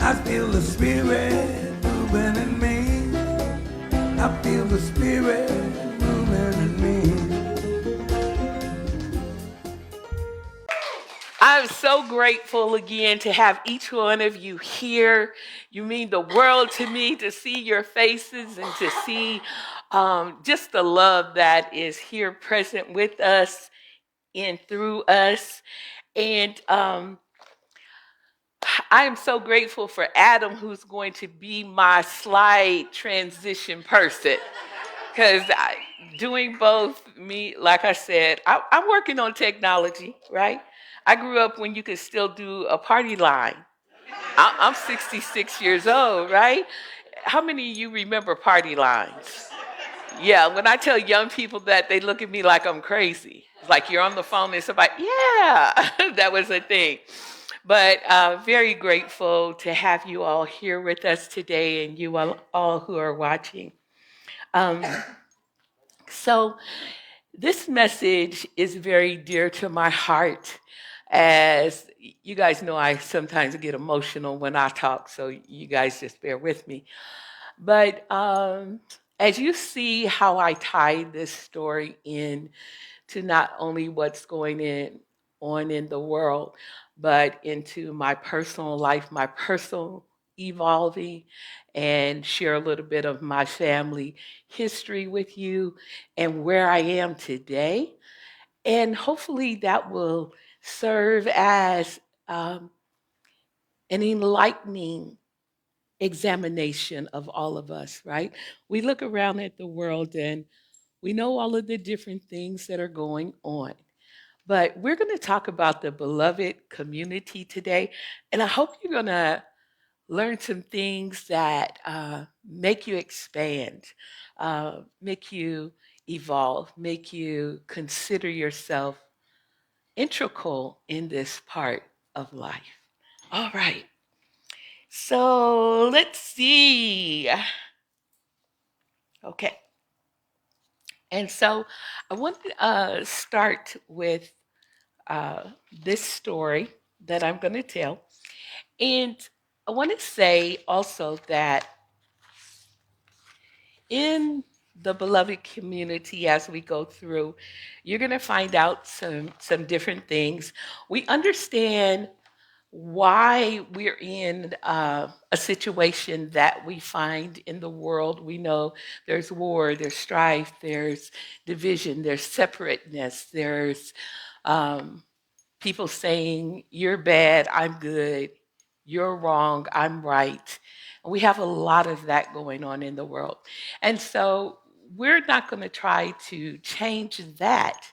I feel the spirit moving in me. I feel the spirit moving in me. I'm so grateful again to have each one of you here. You mean the world to me to see your faces and to see just the love that is here present with us and through us. And I am so grateful for Adam, who's going to be my slide transition person. Because doing both, me, like I said, I'm working on technology, right? I grew up when you could still do a party line. I'm 66 years old, right? How many of you remember party lines? Yeah, when I tell young people that, they look at me like I'm crazy. It's like you're on the phone and somebody, yeah, that was a thing. But very grateful to have you all here with us today and you all who are watching. Um, so, this message is very dear to my heart. As you guys know, I sometimes get emotional when I talk, so you guys just bear with me. But as you see how I tie this story in to not only what's on in the world, but into my personal life, my personal evolving, and share a little bit of my family history with you and where I am today. And hopefully that will serve as an enlightening examination of all of us, right? We look around at the world and we know all of the different things that are going on. But we're going to talk about the beloved community today. And I hope you're going to learn some things that make you expand, make you evolve, make you consider yourself integral in this part of life. All right. So let's see. Okay. And so I want to start with uh, this story that I'm going to tell. And I want to say also that in the beloved community, as we go through, you're going to find out some different things. We understand why we're in a situation that we find in the world. We know there's war, there's strife, there's division, there's separateness, there's um, people saying, you're bad, I'm good, you're wrong, I'm right. We have a lot of that going on in the world. And so we're not going to try to change that,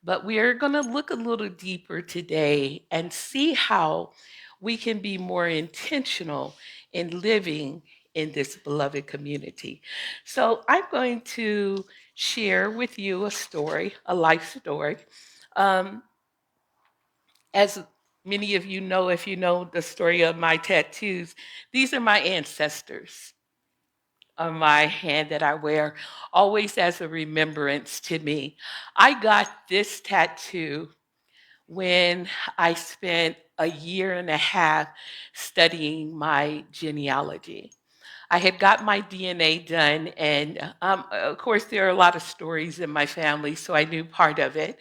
but we are going to look a little deeper today and see how we can be more intentional in living in this beloved community. So I'm going to share with you a story, a life story. Um, as many of you know, if you know the story of my tattoos, these are my ancestors on my hand that I wear, always as a remembrance to me. I got this tattoo when I spent a year and a half studying my genealogy. I had got my DNA done, and of course, there are a lot of stories in my family, so I knew part of it.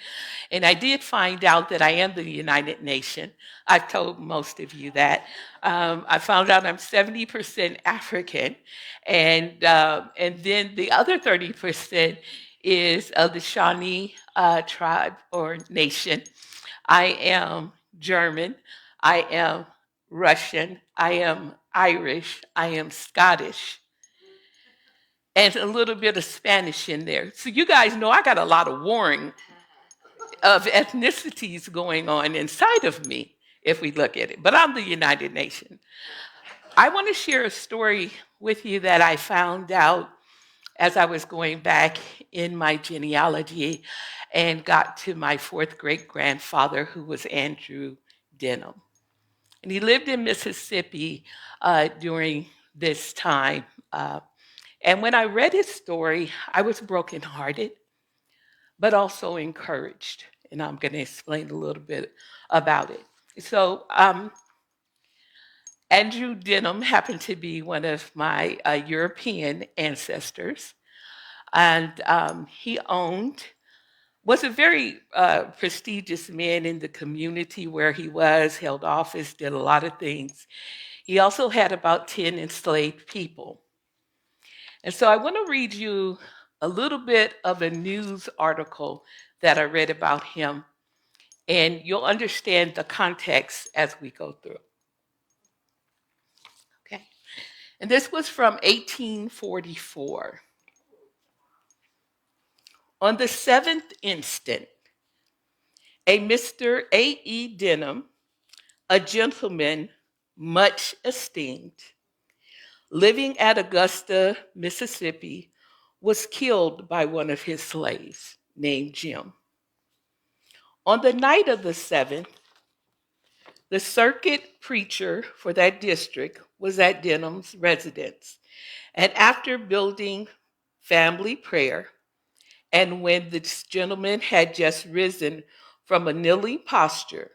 And I did find out that I am the United Nation. I've told most of you that. I found out I'm 70% African, and then the other 30% is of the Shawnee tribe or nation. I am German. I am Russian. I am Irish. I am Scottish. And a little bit of Spanish in there. So you guys know I got a lot of warring of ethnicities going on inside of me, if we look at it. But I'm the United Nations. I want to share a story with you that I found out as I was going back in my genealogy and got to my fourth great grandfather, who was Andrew Denham. And he lived in Mississippi during this time. And when I read his story, I was brokenhearted, but also encouraged. And I'm going to explain a little bit about it. So, Andrew Denham happened to be one of my European ancestors, and he was a very prestigious man in the community where he was, held office, did a lot of things. He also had about 10 enslaved people. And so I want to read you a little bit of a news article that I read about him, and you'll understand the context as we go through. Okay. And this was from 1844. On the 7th instant, a Mr. A.E. Denham, a gentleman much esteemed, living at Augusta, Mississippi, was killed by one of his slaves named Jim. On the night of the 7th, the circuit preacher for that district was at Denham's residence, and after building family prayer, and when this gentleman had just risen from a kneeling posture,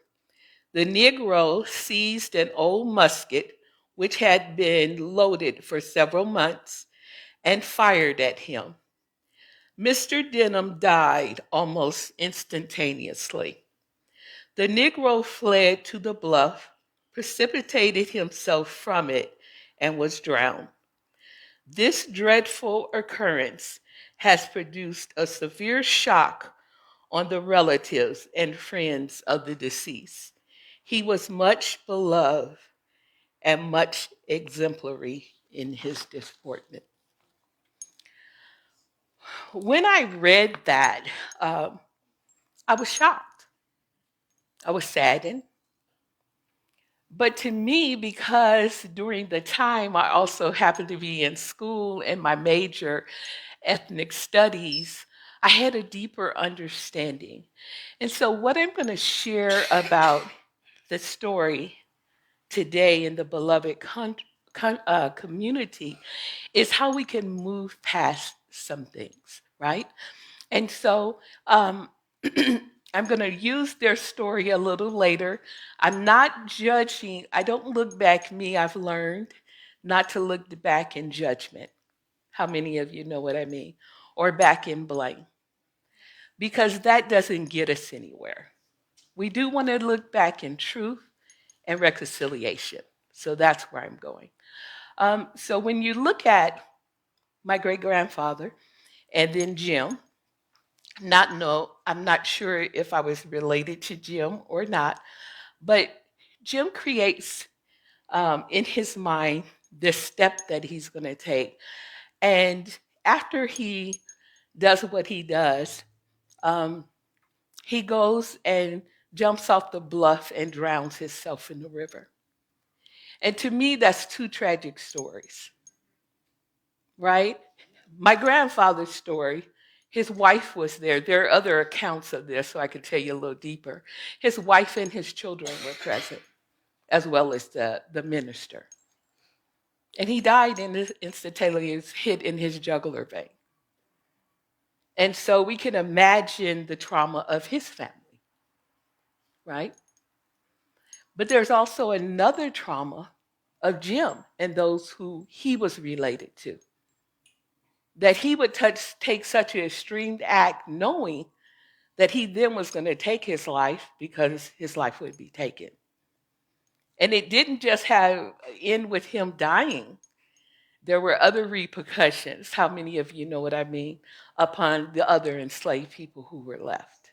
the Negro seized an old musket which had been loaded for several months and fired at him. Mr. Denham died almost instantaneously. The Negro fled to the bluff, precipitated himself from it, and was drowned. This dreadful occurrence has produced a severe shock on the relatives and friends of the deceased. He was much beloved and much exemplary in his deportment. When I read that, I was shocked. I was saddened. But to me, because during the time I also happened to be in school and my major, ethnic studies, I had a deeper understanding. And so, what I'm going to share about the story today in the beloved community is how we can move past some things, right? And so, I'm going to use their story a little later. I'm not judging. I don't look back. I've learned not to look back in judgment. How many of you know what I mean? Or back in blame. Because that doesn't get us anywhere. We do want to look back in truth and reconciliation. So that's where I'm going. So when you look at my great grandfather and then Jim, I'm not sure if I was related to Jim or not, but Jim creates in his mind this step that he's going to take. And after he does what he does, he goes and jumps off the bluff and drowns himself in the river. And to me, that's two tragic stories, right? My grandfather's story, his wife was there. There are other accounts of this, so I can tell you a little deeper. His wife and his children were present, as well as the minister. And he died instantaneously, hit in his jugular vein. And so we can imagine the trauma of his family, right? But there's also another trauma of Jim and those who he was related to. That he would take such an extreme act knowing that he then was going to take his life because his life would be taken. And it didn't just end with him dying. There were other repercussions. How many of you know what I mean? Upon the other enslaved people who were left.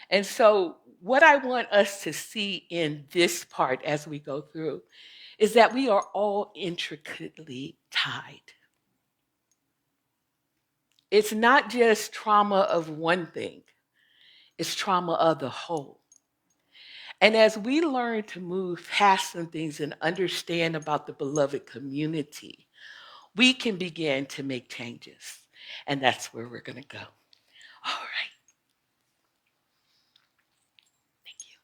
And so what I want us to see in this part as we go through is that we are all intricately tied. It's not just trauma of one thing, it's trauma of the whole. And as we learn to move past some things and understand about the beloved community, we can begin to make changes. And that's where we're going to go. All right. Thank you.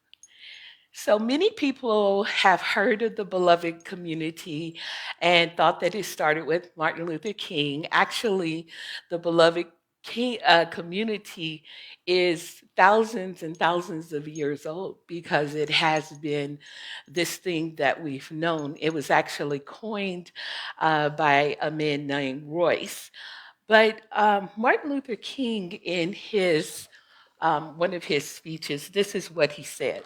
So many people have heard of the beloved community and thought that it started with Martin Luther King. Actually, the beloved community is thousands and thousands of years old because it has been this thing that we've known. It was actually coined by a man named Royce. But Martin Luther King, in his one of his speeches, this is what he said.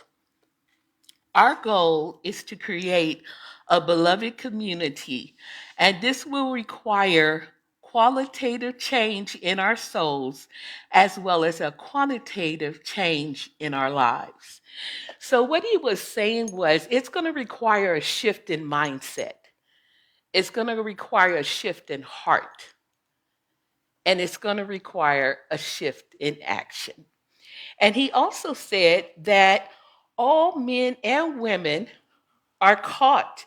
Our goal is to create a beloved community, and this will require qualitative change in our souls as well as a quantitative change in our lives. So, what he was saying was it's going to require a shift in mindset, it's going to require a shift in heart, and it's going to require a shift in action. And he also said that all men and women are caught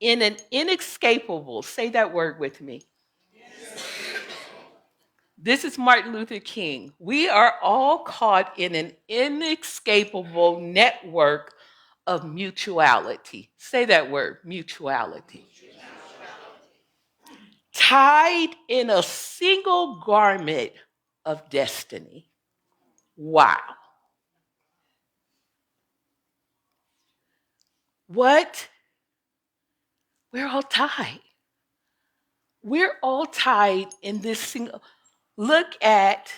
in an inescapable, say that word with me. This is Martin Luther King. We are all caught in an inescapable network of mutuality. Say that word, mutuality. Tied in a single garment of destiny. Wow. What? We're all tied. We're all tied in this single. Look at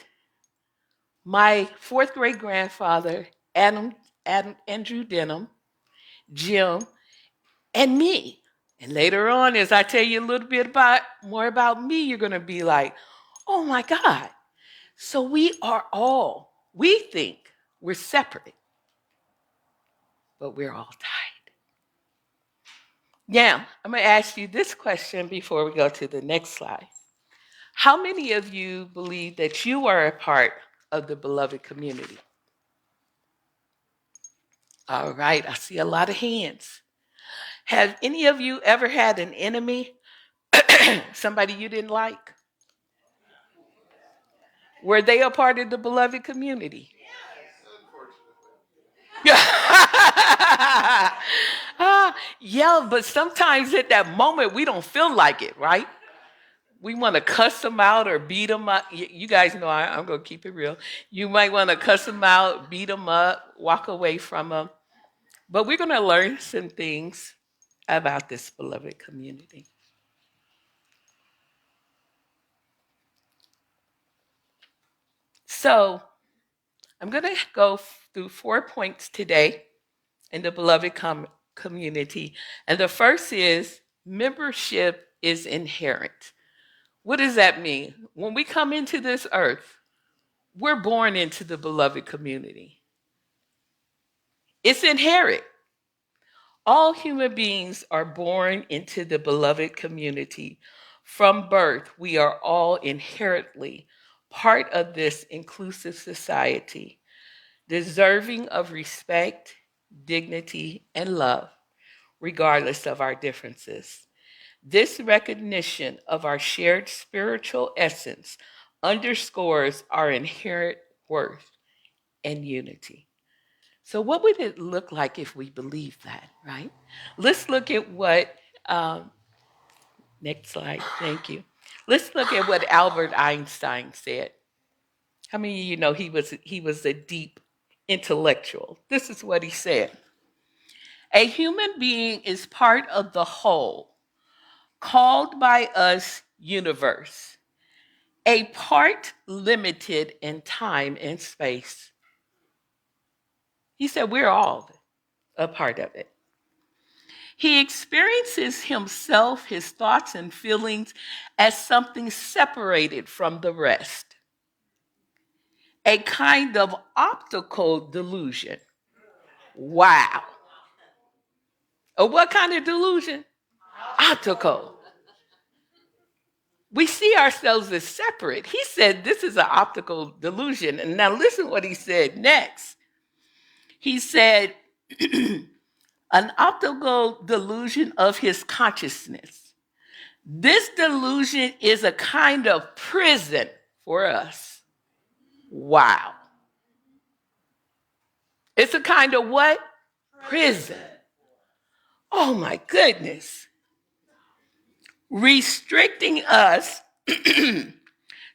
my fourth great grandfather, Andrew Denham, Jim, and me. And later on, as I tell you a little bit more about me, you're going to be like, oh my God. So we think we're separate, but we're all tied. Now, I'm going to ask you this question before we go to the next slide. How many of you believe that you are a part of the beloved community? All right, I see a lot of hands. Have any of you ever had an enemy, somebody you didn't like? Were they a part of the beloved community? Yeah, but sometimes at that moment we don't feel like it, right? We want to cuss them out or beat them up. You guys know I'm going to keep it real. You might want to cuss them out, beat them up, walk away from them. But we're going to learn some things about this beloved community. So I'm going to go through 4 points today in the beloved community. And the first is membership is inherent. What does that mean? When we come into this earth, we're born into the beloved community. It's inherent. All human beings are born into the beloved community. From birth, we are all inherently part of this inclusive society, deserving of respect, dignity, and love, regardless of our differences. This recognition of our shared spiritual essence underscores our inherent worth and unity. So, what would it look like if we believe that, right? Let's look at what, next slide, thank you. Let's look at what Albert Einstein said. How many of you know he was a deep intellectual? This is what he said. A human being is part of the whole, called by us universe, a part limited in time and space. He said we're all a part of it. He experiences himself, his thoughts and feelings as something separated from the rest, a kind of optical delusion. Wow. What kind of delusion? Optical. We see ourselves as separate. He said this is an optical delusion. And now listen what he said next. He said, an optical delusion of his consciousness. This delusion is a kind of prison for us. Wow. It's a kind of what? Prison. Oh my goodness. Restricting us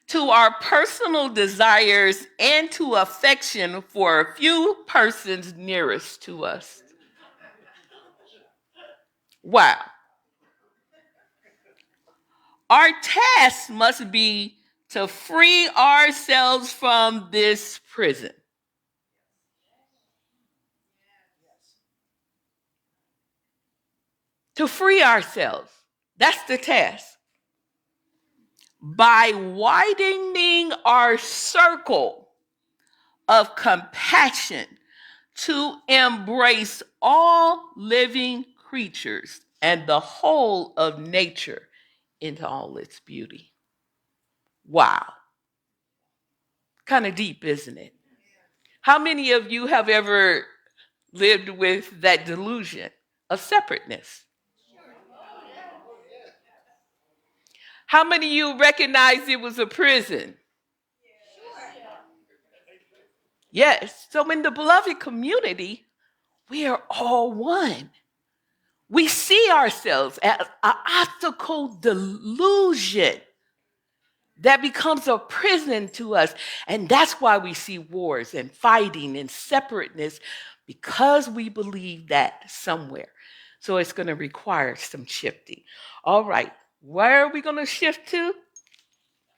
to our personal desires and to affection for a few persons nearest to us. Wow. Our task must be to free ourselves from this prison. To free ourselves. That's the task. By widening our circle of compassion to embrace all living creatures and the whole of nature into all its beauty. Wow. Kind of deep, isn't it? How many of you have ever lived with that delusion of separateness? How many of you recognize it was a prison? Yes. So in the beloved community, we are all one. We see ourselves as an optical delusion that becomes a prison to us. And that's why we see wars and fighting and separateness, because we believe that somewhere. So it's going to require some shifting. All right, where are we going to shift to?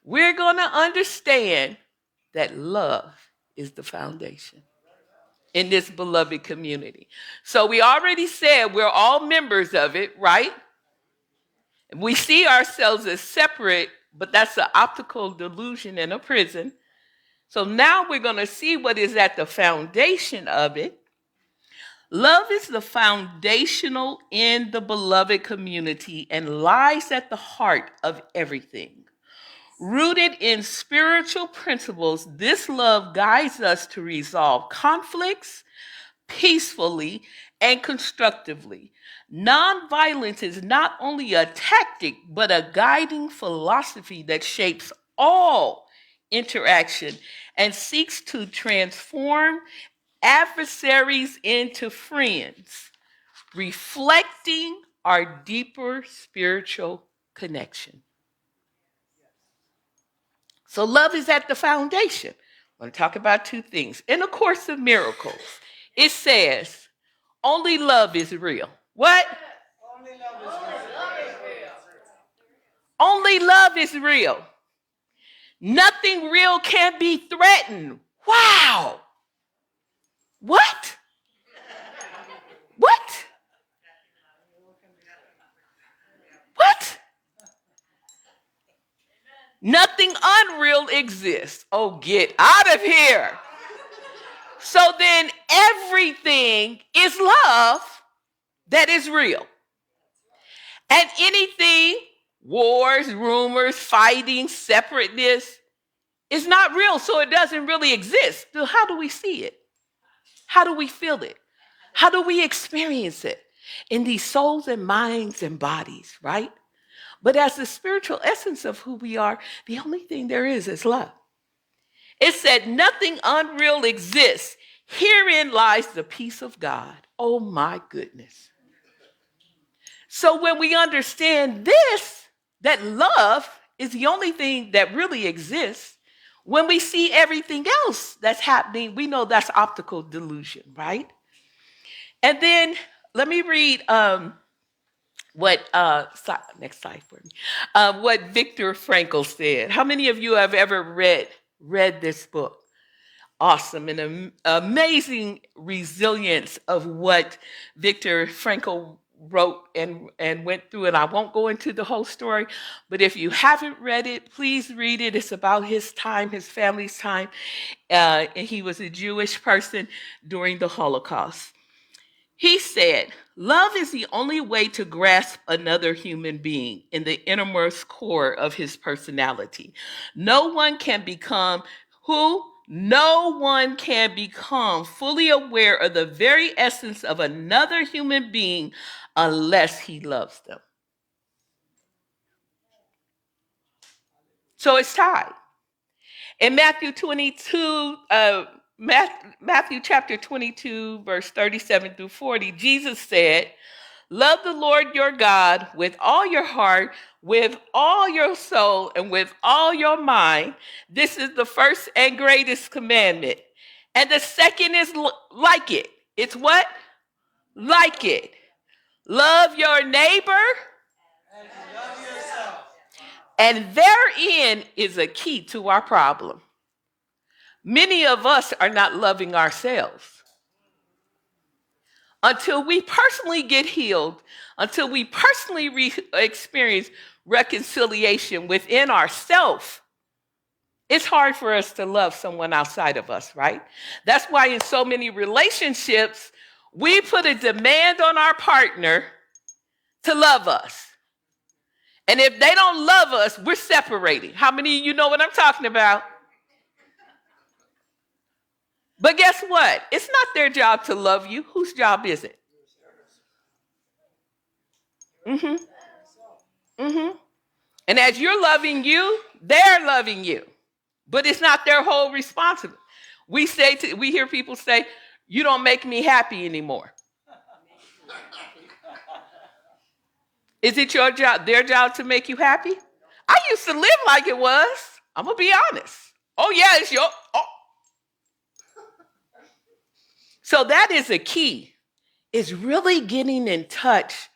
We're going to understand that love is the foundation in this beloved community. So we already said we're all members of it, right? We see ourselves as separate, but that's an optical delusion in a prison. So now we're going to see what is at the foundation of it. Love is the foundational in the beloved community and lies at the heart of everything. Rooted in spiritual principles, this love guides us to resolve conflicts peacefully and constructively. Nonviolence is not only a tactic, but a guiding philosophy that shapes all interaction and seeks to transform adversaries into friends, reflecting our deeper spiritual connection. So love is at the foundation. I'm going to talk about two things. In A Course of Miracles, it says, only love is real. What? Only love is real. Only love is real. Nothing real can be threatened. Wow. What? What? What? Nothing unreal exists. Oh, get out of here. So then everything is love that is real. And anything, wars, rumors, fighting, separateness, is not real, so it doesn't really exist. So how do we see it? How do we feel it? How do we experience it? In these souls and minds and bodies, right? But as the spiritual essence of who we are, the only thing there is love. It said nothing unreal exists. Herein lies the peace of God. Oh my goodness. So when we understand this, that love is the only thing that really exists, when we see everything else that's happening, we know that's optical delusion, right? And then let me read what next slide for me. What Viktor Frankl said. How many of you have ever read this book? Awesome and amazing resilience of what Viktor Frankl wrote and went through. And I won't go into the whole story, but if you haven't read it, please read it. It's about his time, his family's time. And he was a Jewish person during the Holocaust. He said, love is the only way to grasp another human being in the innermost core of his personality. No one can become fully aware of the very essence of another human being unless he loves them. So it's tied. In Matthew chapter 22, verse 37 through 40, Jesus said, Love the Lord your God with all your heart, with all your soul, and with all your mind. This is the first and greatest commandment. And the second is like it. It's what? Like it. Love your neighbor. And therein is a key to our problem. Many of us are not loving ourselves. Until we personally get healed, until we personally experience reconciliation within ourselves, it's hard for us to love someone outside of us, right? That's why in so many relationships, we put a demand on our partner to love us. And if they don't love us, we're separating. How many of you know what I'm talking about? But guess what? It's not their job to love you. Whose job is it? And as you're loving you, they're loving you. But it's not their whole responsibility. We hear people say, you don't make me happy anymore. Is it your job, their job to make you happy? I used to live like it was. I'm going to be honest. Oh, yeah, it's your... Oh. So that is a key, is really getting in touch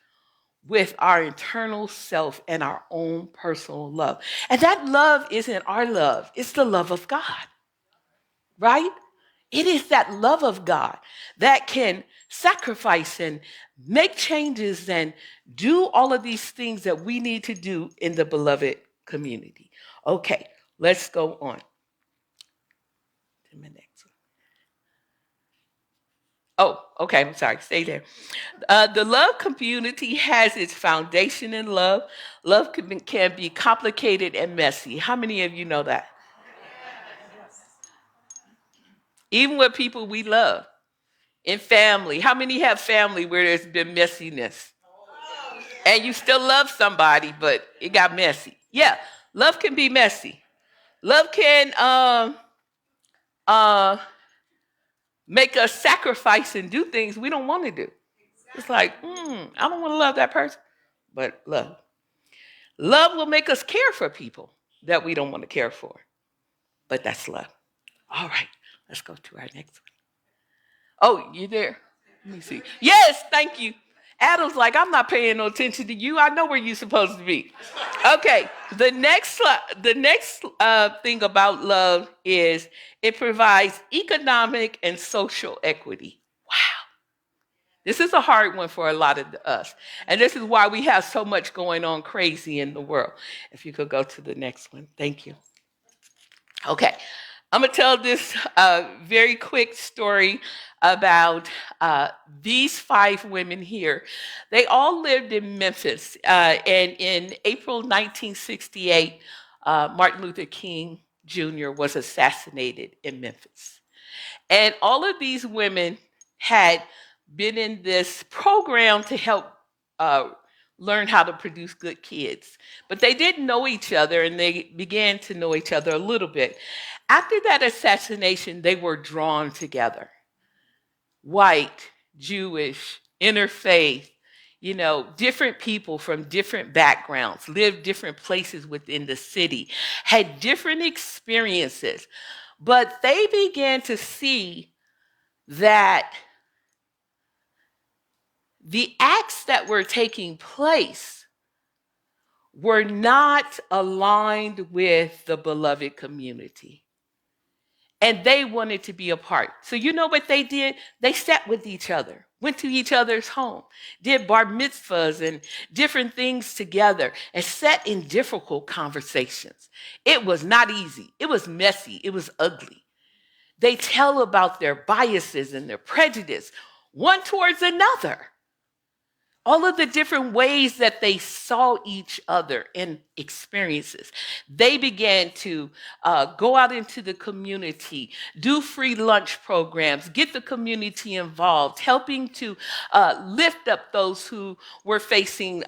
with our internal self and our own personal love. And that love isn't our love. It's the love of God, right? It is that love of God that can sacrifice and make changes and do all of these things that we need to do in the beloved community. Okay, let's go on to the next one. Oh, okay, I'm sorry, stay there. The love community has its foundation in love. Love can be complicated and messy. How many of you know that? Even with people we love. In family, how many have family where there's been messiness? And you still love somebody, but it got messy. Yeah, love can be messy. Love can make us sacrifice and do things we don't want to do. It's like, I don't want to love that person, but love. Love will make us care for people that we don't want to care for, but that's love. All right, let's go to our next one. Oh, you there? Let me see. Yes, thank you. Adam's like, I'm not paying no attention to you. I know where you're supposed to be. Okay, the next thing about love is it provides economic and social equity. Wow. This is a hard one for a lot of us. And this is why we have so much going on crazy in the world. If you could go to the next one. Thank you. Okay, I'm going to tell this very quick story about these 5 women here. They all lived in Memphis. And in April 1968, Martin Luther King Jr. was assassinated in Memphis. And all of these women had been in this program to help learn how to produce good kids. But they didn't know each other, and they began to know each other a little bit. After that assassination, they were drawn together. White, Jewish, interfaith, different people from different backgrounds, lived different places within the city, had different experiences. But they began to see that the acts that were taking place were not aligned with the beloved community. And they wanted to be a part. So you know what they did? They sat with each other, went to each other's home, did bar mitzvahs and different things together, and sat in difficult conversations. It was not easy. It was messy. It was ugly. They tell about their biases and their prejudice, one towards another. All of the different ways that they saw each other in experiences. They began to go out into the community, do free lunch programs, get the community involved, helping to lift up those who were facing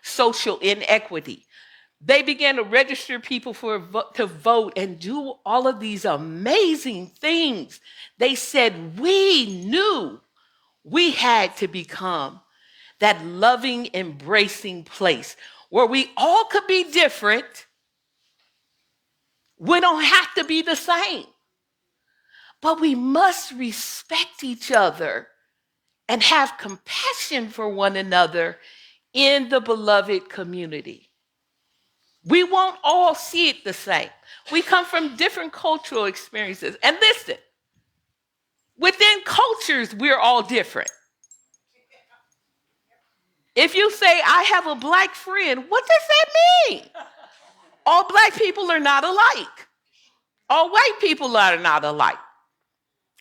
social inequity. They began to register people to vote and do all of these amazing things. They said, we knew we had to become that loving, embracing place where we all could be different. We don't have to be the same, but we must respect each other and have compassion for one another in the beloved community. We won't all see it the same. We come from different cultural experiences. And listen, within cultures, we're all different. If you say, I have a black friend, what does that mean? All black people are not alike. All white people are not alike.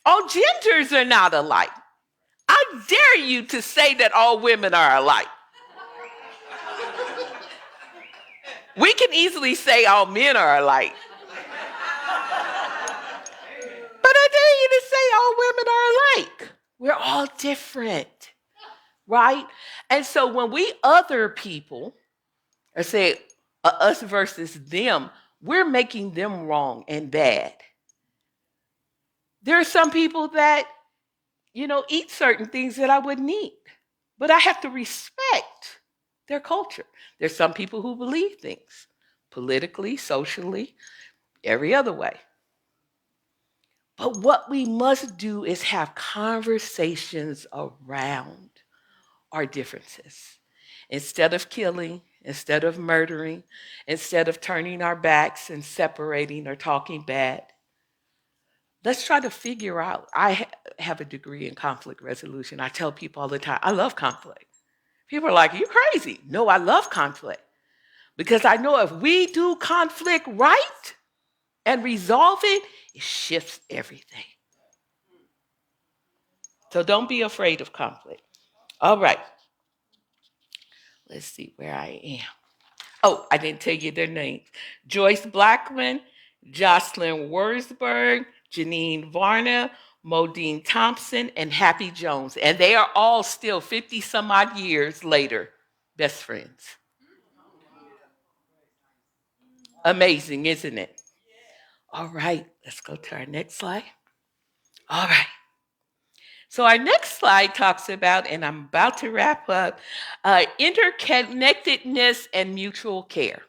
All genders are not alike. I dare you to say that all women are alike. We can easily say all men are alike. But I dare you to say all women are alike. We're all different, right? And so when we other people, or say us versus them, we're making them wrong and bad. There are some people that, eat certain things that I wouldn't eat, but I have to respect their culture. There's some people who believe things politically, socially, every other way. But what we must do is have conversations around our differences. Instead of killing, instead of murdering, instead of turning our backs and separating or talking bad, let's try to figure out. I have a degree in conflict resolution. I tell people all the time, I love conflict. People are like, you're crazy. No, I love conflict. Because I know if we do conflict right and resolve it, it shifts everything. So don't be afraid of conflict. All right. Let's see where I am. Oh, I didn't tell you their names. Joyce Blackman, Jocelyn Wurzburg, Janine Varna, Modine Thompson, and Happy Jones. And they are all still 50 some odd years later, best friends. Amazing, isn't it? All right, let's go to our next slide. All right. So our next slide talks about, and I'm about to wrap up, interconnectedness and mutual care.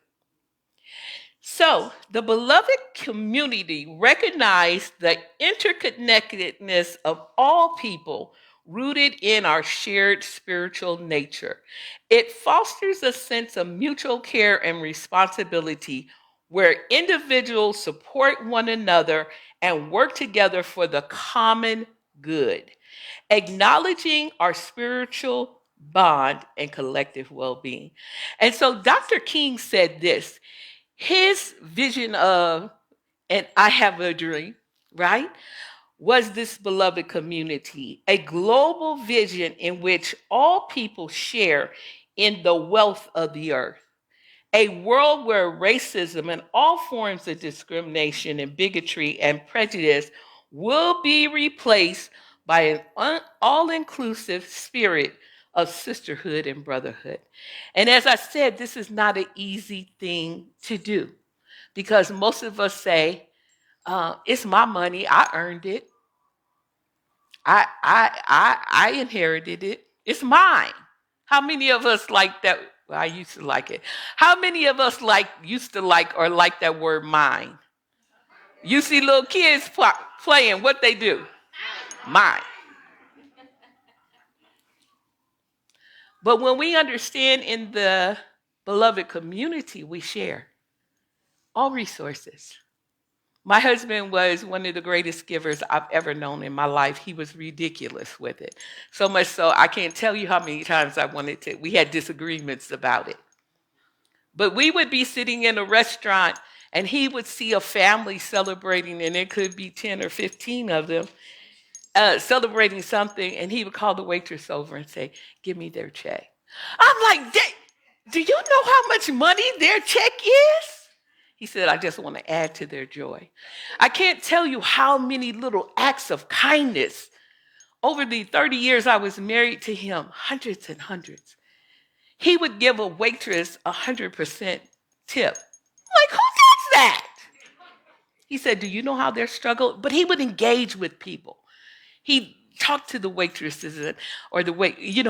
So the beloved community recognized the interconnectedness of all people rooted in our shared spiritual nature. It fosters a sense of mutual care and responsibility where individuals support one another and work together for the common good, acknowledging our spiritual bond and collective well-being. And so Dr. King said this, his vision of, and I have a dream, right, was this beloved community, a global vision in which all people share in the wealth of the earth. A world where racism and all forms of discrimination and bigotry and prejudice will be replaced by an all-inclusive spirit of sisterhood and brotherhood. And as I said, this is not an easy thing to do because most of us say, it's my money, I earned it. I inherited it. It's mine. How many of us like that? Well, I used to like it. How many of us used to like or like that word mine? You see little kids playing, what they do? Mine. But when we understand in the beloved community, we share all resources. My husband was one of the greatest givers I've ever known in my life. He was ridiculous with it. So much so, I can't tell you how many times we had disagreements about it. But we would be sitting in a restaurant and he would see a family celebrating, and it could be 10 or 15 of them, celebrating something, and he would call the waitress over and say, give me their check. I'm like, do you know how much money their check is? He said, I just want to add to their joy. I can't tell you how many little acts of kindness over the 30 years I was married to him, hundreds and hundreds. He would give a waitress 100% tip. I'm like, who does that? He said, do you know how they're struggling? But he would engage with people. talk to the waitresses or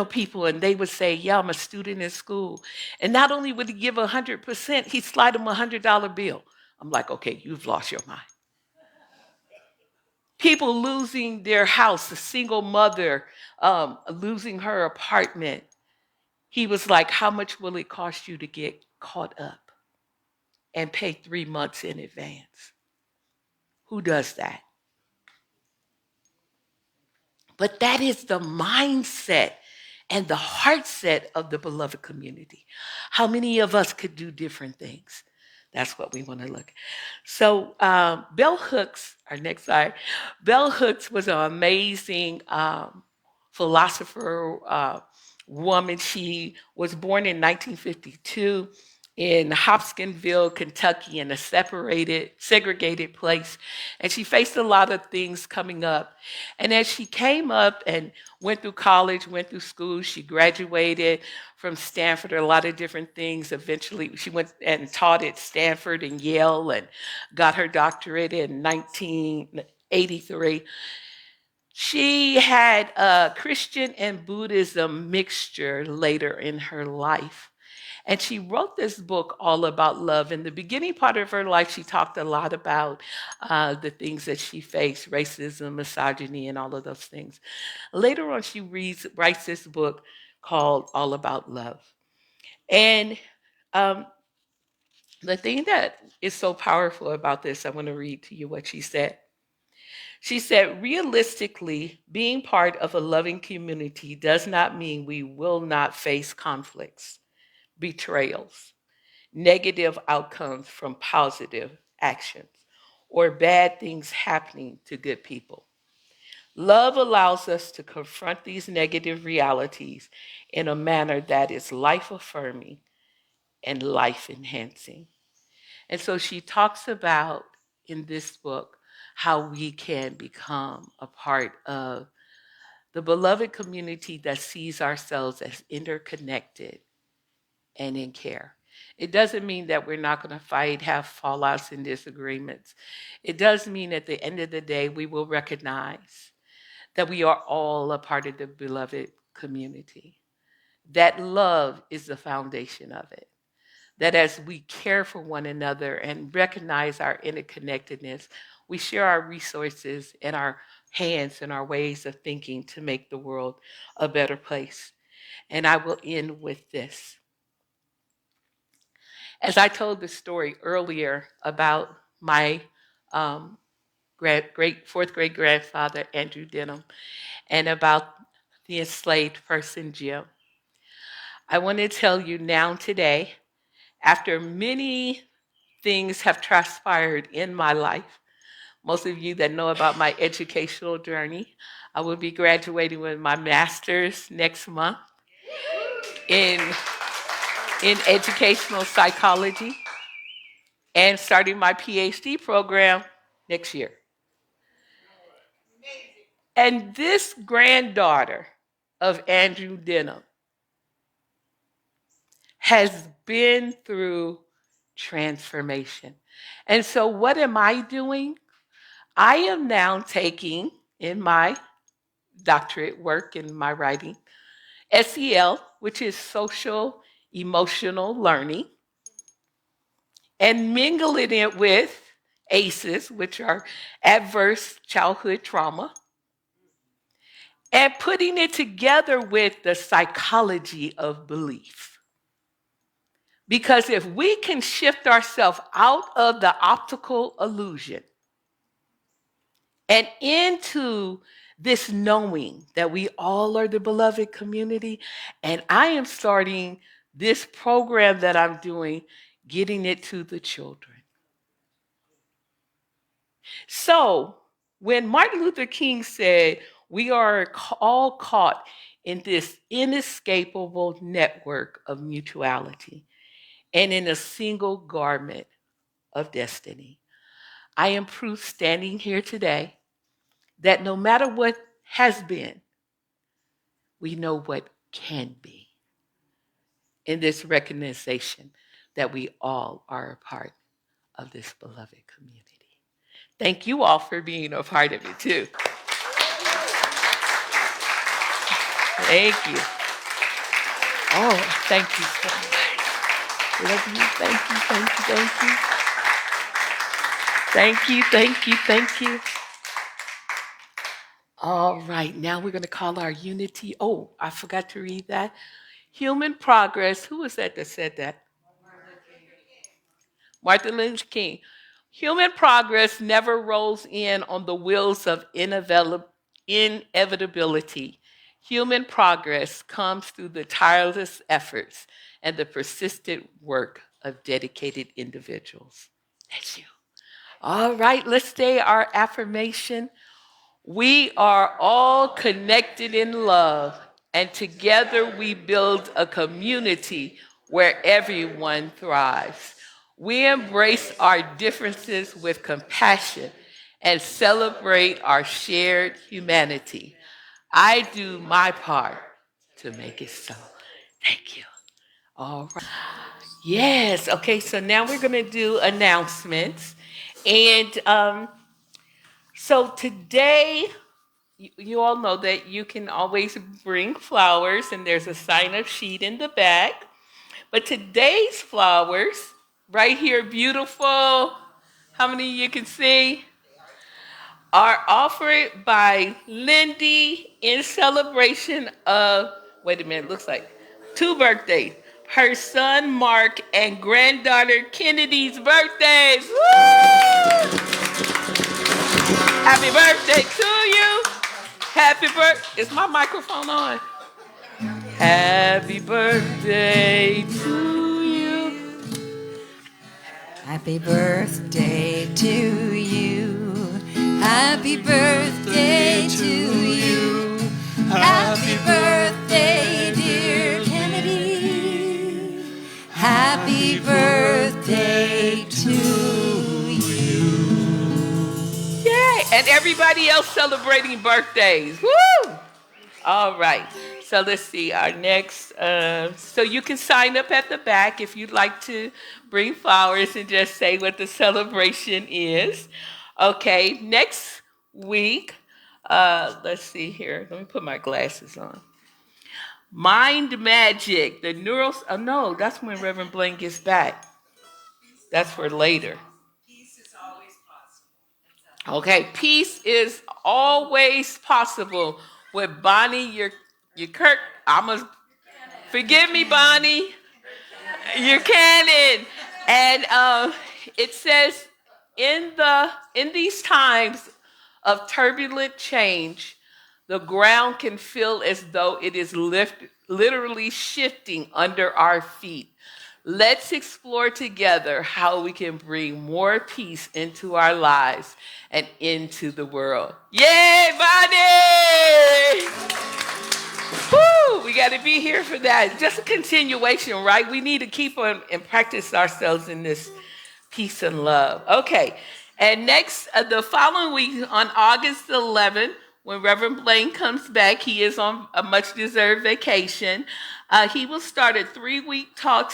people, and they would say, yeah, I'm a student in school. And not only would he give 100%, he'd slide them $100 bill. I'm like, okay, you've lost your mind. People losing their house, a single mother losing her apartment. He was like, how much will it cost you to get caught up and pay 3 months in advance? Who does that? But that is the mindset and the heart set of the beloved community. How many of us could do different things? That's what we want to look at. So Bell Hooks, our next slide, Bell Hooks was an amazing philosopher, woman. She was born in 1952 in Hopkinsville, Kentucky, in a segregated place. And she faced a lot of things coming up. And as she came up and went through college, went through school, she graduated from Stanford, a lot of different things. Eventually, she went and taught at Stanford and Yale and got her doctorate in 1983. She had a Christian and Buddhism mixture later in her life. And she wrote this book all about love. In the beginning part of her life, she talked a lot about the things that she faced, racism, misogyny, and all of those things. Later on, she writes this book called All About Love. And the thing that is so powerful about this, I want to read to you what she said. She said, realistically, being part of a loving community does not mean we will not face conflicts, betrayals, negative outcomes from positive actions, or bad things happening to good people. Love allows us to confront these negative realities in a manner that is life affirming and life enhancing. And so she talks about in this book how we can become a part of the beloved community that sees ourselves as interconnected and in care. It doesn't mean that we're not going to fight, have fallouts and disagreements. It does mean at the end of the day, we will recognize that we are all a part of the beloved community. That love is the foundation of it. That as we care for one another and recognize our interconnectedness, we share our resources and our hands and our ways of thinking to make the world a better place. And I will end with this. As I told the story earlier about my fourth grade grandfather, Andrew Denham, and about the enslaved person, Jim, I want to tell you now today, after many things have transpired in my life, most of you that know about my educational journey, I will be graduating with my master's next month in educational psychology and starting my PhD program next year. And this granddaughter of Andrew Denham has been through transformation. And so what am I doing? I am now taking in my doctorate work in my writing, SEL, which is social emotional learning, and mingling it with ACEs, which are adverse childhood trauma, and putting it together with the psychology of belief. Because if we can shift ourselves out of the optical illusion and into this knowing that we all are the beloved community, and I am starting this program that I'm doing, getting it to the children. So when Martin Luther King said, we are all caught in this inescapable network of mutuality and in a single garment of destiny, I am proof standing here today that no matter what has been, we know what can be in this recognition that we all are a part of this beloved community. Thank you all for being a part of it too. Thank you. Oh, thank you so much. Love you. Thank you. Thank you. Thank you. Thank you. Thank you. Thank you. All right. Now we're going to call our unity. Oh, I forgot to read that. Human progress. Who was that said that? Martin Luther King. Human progress never rolls in on the wheels of inevitability. Human progress comes through the tireless efforts and the persistent work of dedicated individuals. That's you. All right, let's say our affirmation. We are all connected in love, and together we build a community where everyone thrives. We embrace our differences with compassion and celebrate our shared humanity. I do my part to make it so. Thank you. All right. Yes. Okay. So now we're going to do announcements. And so today, you all know that you can always bring flowers, and there's a sign-up sheet in the back. But today's flowers, right here, beautiful. How many you can see? Are offered by Lindy in celebration of, wait a minute, looks like 2 birthdays. Her son Mark and granddaughter Kennedy's birthdays. Woo! Happy birthday to you. Happy birthday. Is my microphone on? Happy birthday to you. Happy birthday to you. Happy birthday to you. Happy birthday, dear Kennedy. Happy birthday to you. Yay! And everybody else celebrating birthdays. Woo! All right. So let's see. Our next. So you can sign up at the back if you'd like to bring flowers and just say what the celebration is. Okay. Next week. Let's see here. Let me put my glasses on. Mind Magic. The neural. Oh no, that's when Reverend Blaine gets back. That's for later. Okay, peace is always possible with Bonnie. Your Kirk. Forgive me, Bonnie. Your canon. And it says in these times of turbulent change, the ground can feel as though it is literally shifting under our feet. Let's explore together how we can bring more peace into our lives and into the world. Yay, Bonnie! Woo! We got to be here for that. Just a continuation, right? We need to keep on and practice ourselves in this peace and love. Okay. And next, the following week on August 11th, when Reverend Blaine comes back, he is on a much-deserved vacation. He will start a 3-week talk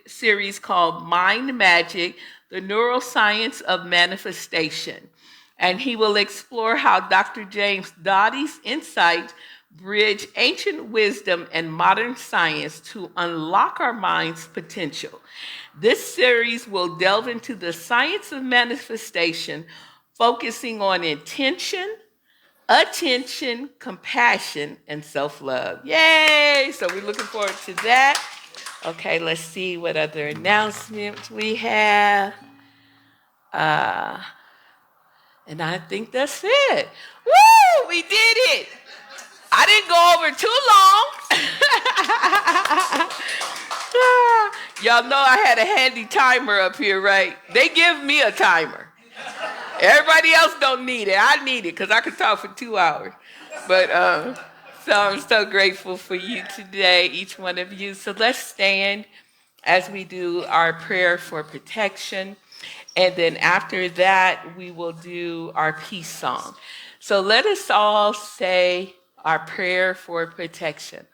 series called Mind Magic, the Neuroscience of Manifestation. And he will explore how Dr. James Doty's insights bridge ancient wisdom and modern science to unlock our mind's potential. This series will delve into the science of manifestation, focusing on intention, attention, compassion, and self-love. Yay! So we're looking forward to that. Okay, let's see what other announcements we have. And I think that's it. Woo! We did it! I didn't go over too long. Y'all know I had a handy timer up here, right? They give me a timer. Everybody else don't need it. I need it because I could talk for 2 hours. But so I'm so grateful for you today, each one of you. So let's stand as we do our prayer for protection. And then after that, we will do our peace song. So let us all say our prayer for protection.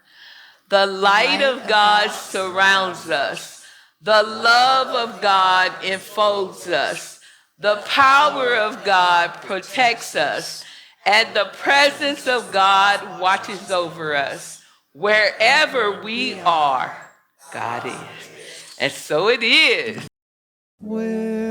The light of God surrounds us. The love of God enfolds us. The power of God protects us. And the presence of God watches over us. Wherever we are, God is. And so it is. Where